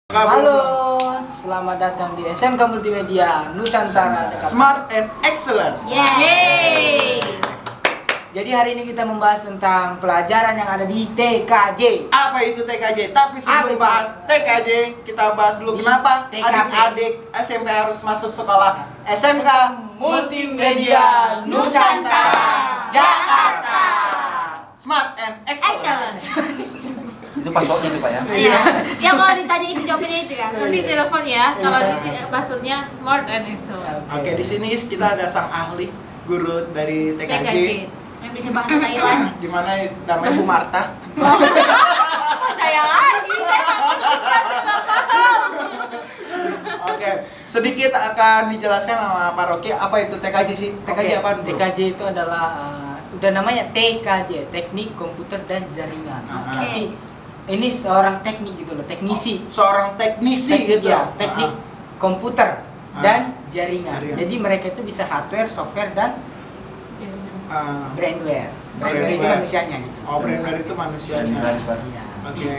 Halo, selamat datang di SMK Multimedia Nusantara Smart and Excellent. Yeay. Jadi hari ini kita membahas tentang pelajaran yang ada di TKJ. Apa itu TKJ? Tapi sebelum Apa itu? bahas TKJ, kita bahas dulu Di kenapa TKP. adik-adik SMP harus masuk sekolah SMK Multimedia Nusantara Jakarta. Smart and Excellent. Itu passwordnya itu Pak ya? Iya. Ya kalau ditanya itu jawabannya itu kan. Nanti telepon ya, kalau Iya. passwordnya smart and excellent. Oke, di sini kita ada sang ahli guru dari TKJ. TKJ. Yang bisa bahasa Thailand. Di mana namanya Bu Marta. Oh, saya lagi. Oke, sedikit akan dijelaskan sama Pak Rocky apa itu TKJ sih? TKJ apa dulu? TKJ itu adalah udah namanya TKJ, Teknik Komputer dan Jaringan. Oke. Tapi ini seorang teknik gitu loh, teknisi. Seorang teknisi gitu. Ya, teknik komputer dan jaringan. Jaringan. Jadi mereka itu bisa hardware, software dan Ah, brandware. Brandware Brandware. itu manusianya gitu. oh, brand itu manusianya. Driver. Iya. Oke.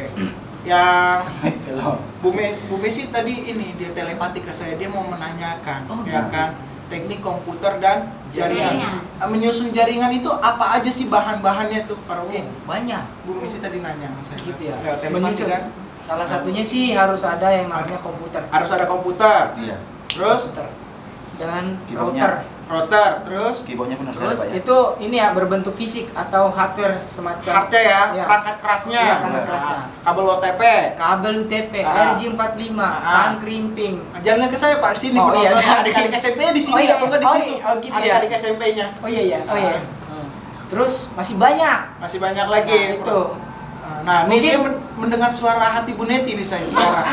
Yang Film. Bu Messi tadi ini dia telepati ke saya, dia mau menanyakan Oh, ya gitu. kan teknik komputer dan jaringan. Jaringan. Menyusun jaringan itu apa aja sih bahan-bahannya tuh Pak Rocky? Banyak. Bu Messi tadi nanya sama saya. Gitu ya. Lewat telepati Menyusun. kan? Salah satunya sih harus ada yang namanya komputer. Harus ada komputer, Iya. terus Komputer. Dan Keyboardnya. router, terus Keyboardnya pun harus ada Terus Pak ya? itu ini ya berbentuk fisik atau hardware semacam hardnya ya, Iya. perangkat kerasnya, Iya, perangkat kerasnya. kabel OTP. kabel UTP, Ah. RJ45, Ah. tan krimping. Jangan ke saya Pak, sini Oh, iya, penonton jangan. adik-adik SMP di sini Oh, iya, atau enggak di oh, situ? iya, oh, gitu ya. Adik-adik SMP-nya. Oh iya ya, oh iya. Terus masih banyak. Masih banyak lagi. Nah, itu. Nah, ini Mungkin- saya mendengar suara hati Bu Neti nih saya sekarang.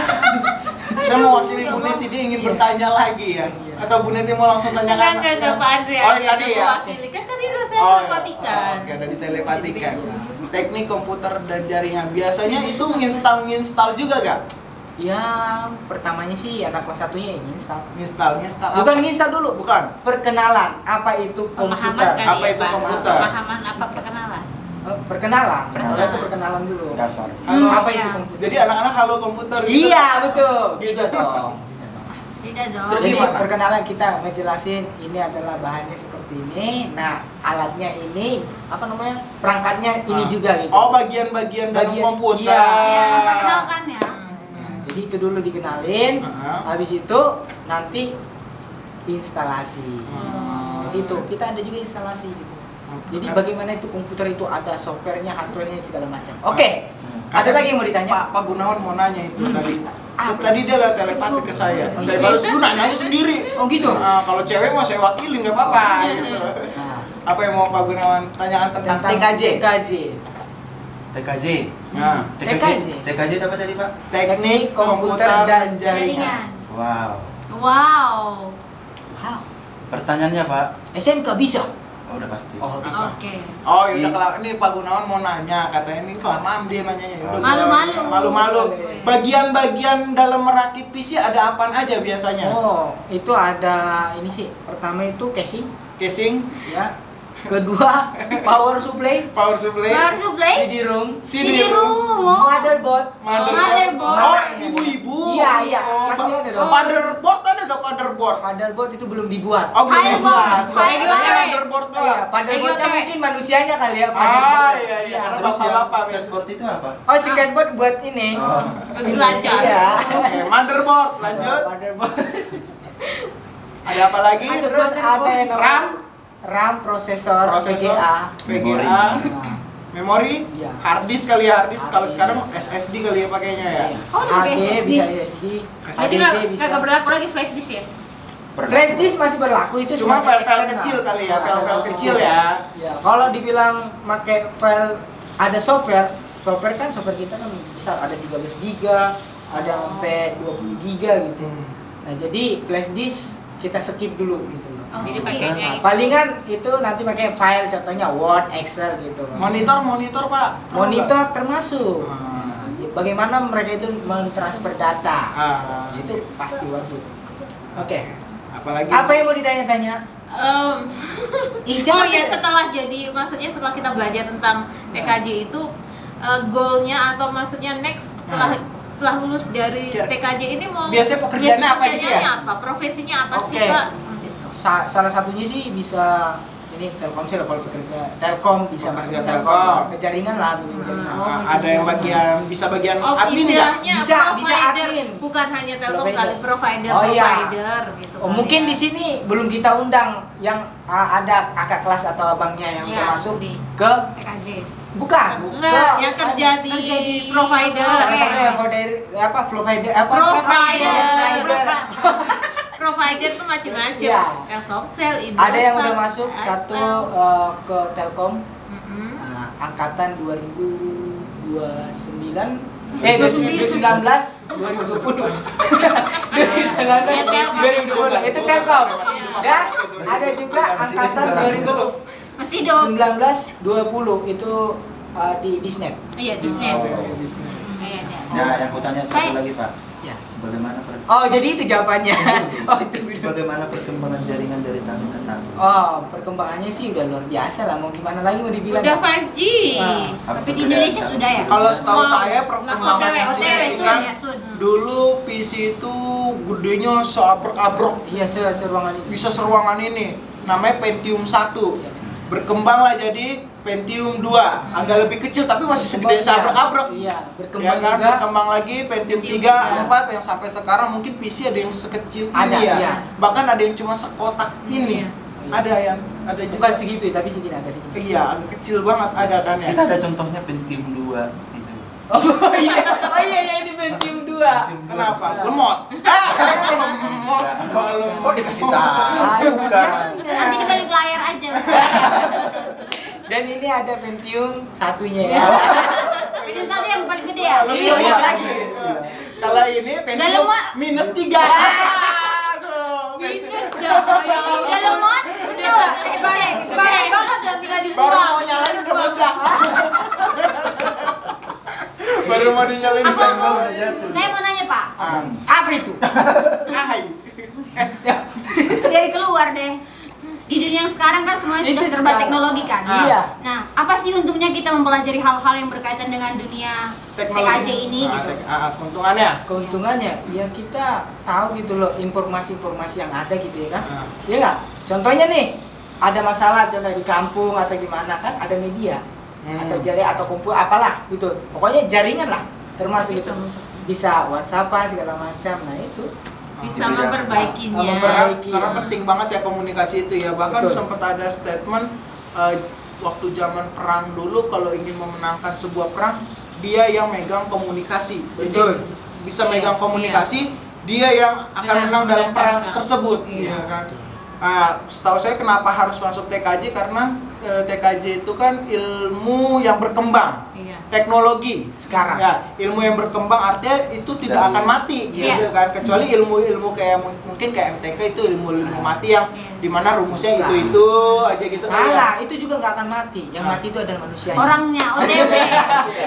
Saya mau wakili Bu Neti, dia ingin Iya. bertanya lagi ya. Iya. Atau Bu Neti mau langsung tanyakan? Enggak Pak Andre Oh, aja tadi yang ya? mewakili. Kan tadi udah saya Oh, iya. telepatikan. Oke, udah ditelepatikan. Teknik komputer dan jaringan. Biasanya itu nginstal juga gak? Ya, pertamanya sih anak kelas satunya yang install. Nginstal Bukan apa? nginstal dulu. Bukan. Perkenalan apa itu Pemahaman komputer. kan Apa ya, itu Pak? komputer? Pemahaman apa perkenalan? Perkenalan. Perkenalan. Kalau itu perkenalan dulu. Dasar. Halo, apa iya. itu komputer? Jadi anak-anak halo komputer gitu. Iya, betul. Gitu Gitu dong. Tidak dong. Terus Jadi gimana? perkenalan kita ngejelasin ini adalah bahannya seperti ini. Nah, alatnya ini, apa namanya? Perangkatnya ini Ah. juga gitu. Oh, bagian-bagian dalam Bagian- komputer. iya. Ya, memperkenalkan ya. Nah, jadi itu dulu dikenalin. Ah. Habis itu nanti instalasi. Hmm. Jadi itu kita ada juga instalasi gitu. Jadi Nah, bagaimana itu komputer itu ada softwarenya, hardwarenya segala macam. Oke. Hmm. Ada lagi yang mau ditanya? Pak Gunawan mau nanya itu tadi. Apa? Tadi dia lewat telepati ke saya. Saya balas dulu nanya aja sendiri. Oh gitu. Nah, kalau cewek mau saya wakili nggak apa-apa gitu. Nah, Apa yang mau Pak Gunawan tanyakan tentang TKJ? TKJ. TKJ. Nah, TKJ. TKJ itu apa tadi Pak? teknik komputer dan jaringan. Wow. Wow. Wow. Pertanyaannya Pak? SMK bisa. Oh udah pasti. Oh, bisa. Oke. Oh, udah ini Pak Gunawan mau nanya, katanya ini kelamaan dia nanyanya. Yaudah, Malu-malu. Malu-malu. Bagian-bagian dalam merakit PC ada apaan aja biasanya? Oh, itu ada ini sih. Pertama itu casing, Casing, ya. Kedua, power supply, power supply, Baru supply. CD-ROM, CD-ROM. motherboard. Motherboard. Oh, ibu-ibu. Iya, iya. Oh, Pasti ada dong. Motherboard ada gak motherboard? Motherboard itu belum dibuat. Oh, belum Saya dibuat. Bang. Saya Bukan juga. motherboard Iya, doang. motherboardnya Ayo, mungkin manusianya kali ya. Ah, motherboard. iya, iya. Karena Terus yang bapak-bapak biasa. skateboard itu apa? Oh, si skateboard buat ini. Oh. Selancar. Iya. Oke, motherboard. Lanjut. Motherboard. Ada apa lagi? Terus ada yang RAM, RAM, prosesor, VGA. Memori. VGA, Nah, memori, Iya. hard disk kali ya, hard disk. Kalau Hard disk. sekarang SSD kali ya pakainya ya. Oh, udah pakai HD SSD. bisa SSD, Jadi HDD bisa. kagak berlaku lagi flash disk ya? Flash disk masih berlaku itu Cuma sebagai file-file eksternal. kecil kali ya, Nah, file-file kecil ya. Ya, kalau dibilang pakai file ada software kan software kita kan bisa ada 13 giga, ada sampai 20 giga gitu. Nah, jadi flash disk kita skip dulu gitu. Oh, Jadi skip. pakainya Nah, palingan itu nanti pakai file contohnya Word, Excel gitu. Monitor Pak. Monitor termasuk. Ah. Bagaimana mereka itu mentransfer data? Ah. Itu pasti wajib. Oke. Apalagi? Apa yang mau ditanya-tanya? Ih, Oh jangan ya, setelah maksudnya setelah kita belajar tentang TKJ itu goalnya atau maksudnya next setelah setelah lulus dari Kira- TKJ ini mau biasanya pekerjaannya apa gitu ya? apa? Profesinya apa sih, Oke. Pak? Salah satunya sih bisa ini Telkomsel kalau bekerja Telkom bisa masuk ke Bekerja Telkom, Telkom. ke jaringan lah bikin jaringan. Oh, Ada yang bisa bagian Oh, admin nggak? istilahnya Bisa provider, admin. bukan hanya Telkom Provider. kali provider Oh, iya. gitu. Oh, kan mungkin ya. di sini belum kita undang yang ada kakak kelas atau abangnya yang Iya, termasuk di ke TKJ. bukan enggak yang kerja di provider. salah satunya provider apa provider apa Provider tuh macam-macam. Iya. Telkomsel, Indosat, ada yang udah masuk Axel. satu ke Telkom Mm-mm. angkatan 2019 2019 2020 2020 itu Telkom dan ada juga angkatan 2019 Masih dong. 20 itu di Bisnet. Iya, bisnis. Iya, ada. Ya, yang aku tanya satu Saya- lagi Pak. Ya. Bagaimana Oh jadi itu jawabannya. Oh itu bagaimana perkembangan jaringan dari tahun ke tahun? Oh perkembangannya sih udah luar biasa lah, mau gimana lagi mau dibilang. Udah 5G. Ah. Tapi di Indonesia sudah ya? Kalau setahu Mau- saya perkembangannya OTW, sih OTW, Sun kan ya, Sun. dulu PC itu gedenya seabrek-abrek, Iya seruangan itu. bisa seruangan ini. Namanya Pentium 1. Iya. Berkembanglah jadi Pentium 2. Agak lebih kecil tapi masih segede seabrek-abrek. Iya Ya berkembang kan, juga. berkembang lagi Pentium Pentium 3, 3. 4 yang sampai sekarang mungkin PC ada yang sekecil Ada, ini ya. iya. Bahkan ada yang cuma sekotak ini. Iya. Ada yang ada juga. Bukan segitu ya, tapi segini agak segini. Iya, agak kecil banget ada kan ya. Kita ada contohnya Pentium 2 itu. Oh iya ini Pentium 2. Kenapa? Lemot. Lemot. Kalau Kok dikasih tahu? Bukan. Nanti di balik layar aja. Dan ini ada Pentium satunya ya. Pentium 1 yang paling gede ya? lebih Iya, lemot iya. lagi. Kalau ini Pentium lemot. minus 3. Minus dong. Udah lemot, udah. Gede, Gede banget dan tinggal Baru dibuang. mau nyalain udah meledak. Baru mau dinyalain Aku, senggol udah jatuh. saya mau nanya Pak. Apa itu? Ahai. Dari keluar deh. Di dunia yang sekarang kan semuanya sudah Itu serba sekarang. teknologi kan? Iya. Nah, apa sih untungnya kita mempelajari hal-hal yang berkaitan dengan dunia TKJ ini gitu? Keuntungannya. Keuntungannya ya kita tahu gitu loh informasi-informasi yang ada gitu ya kan. Ah. Iya nggak? Contohnya nih ada masalah contoh di kampung atau gimana kan ada media atau jaring atau kumpul apalah gitu. Pokoknya jaringan lah termasuk itu. Bisa WhatsAppan segala macam. Nah itu. Bisa Jadi, memperbaikinya. memperbaiki. Karena penting banget ya komunikasi itu ya. Bahkan Betul. sempat ada statement waktu zaman perang dulu kalau ingin memenangkan sebuah perang dia yang megang komunikasi. Betul. Jadi bisa megang komunikasi, dia yang akan menang dalam perang tersebut. Iya. Ya kan? Setahu saya kenapa harus masuk TKJ karena TKJ itu kan ilmu yang berkembang. Iya. Teknologi Sekarang. ya, ilmu yang berkembang artinya itu tidak akan mati gitu kan, kecuali ilmu-ilmu kayak mungkin kayak MTK itu ilmu-ilmu mati yang dimana rumusnya itu aja gitu kan ya. Salah, itu juga nggak akan mati. Yang mati itu adalah manusia. Orangnya, OTW.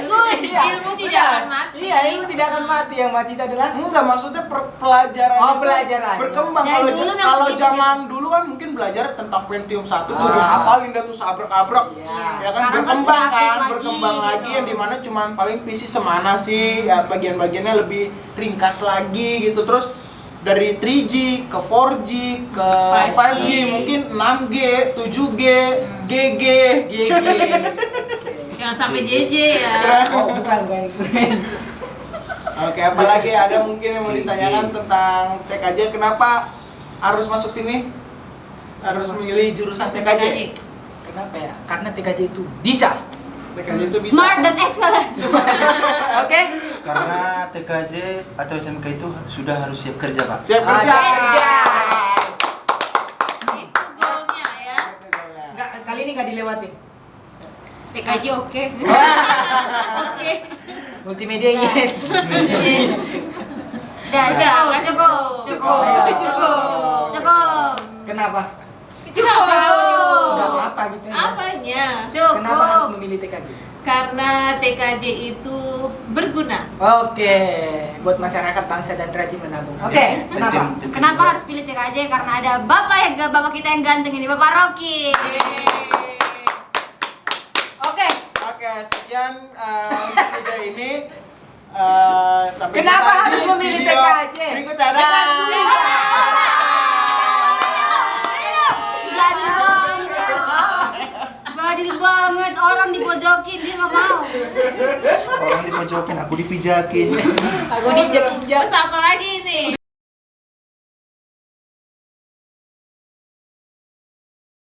Sun, Ilmu tidak akan mati. Iya, ilmu tidak akan mati. Yang mati itu adalah Enggak, maksudnya pelajaran Oh, itu pelajaran. berkembang. Dari Kalau dulu memang kalau segitu, zaman dulu kan mungkin belajar tentang Pentium 1 tuh Ah. dihafalin dah tuh seabrek-abrek. Iya. Ya kan Sekarang kan berkembang sudah update kan, lagi, berkembang lagi gitu. yang dimana cuman paling PC semana sih, ya bagian-bagiannya lebih ringkas lagi gitu. Terus dari 3G ke 4G ke 5G, mungkin 6G, 7G, GG. GG. Jangan sampai JJ ya. Oh, bukan guys. Oke, apalagi ada mungkin yang mau ditanyakan tentang TKJ, kenapa harus masuk sini? Harus memilih jurusan TKJ. Kenapa ya? Karena TKJ itu bisa. TKJ itu bisa. smart dan excellent. Oke? Karena TKJ atau SMK itu sudah harus siap kerja Pak. Siap kerja. siap kerja. Itu goalnya ya. Enggak, kali ini nggak dilewatin. TKJ oke. Oke. Multimedia yes. Yes. Udah, Jangan cukup. Cukup. Kenapa? Cukup. Enggak apa gitu ya. Apanya? Kenapa harus Cukup. memilih TKJ? Karena TKJ itu berguna. Oke, buat masyarakat bangsa dan rajin menabung. Oke, kenapa? Kenapa harus pilih TKJ? Karena ada bapak kita yang ganteng ini, Bapak Rocky. Oke. Oke, sekian untuk video ini. Sampai Kenapa jumpa harus di memilih video TKJ? berikutnya. Dadah. Gadil banget, orang dipojokin dia nggak mau. Orang dipojokin, aku dipijakin. Aku diinjak-injak. Terus apa lagi ini?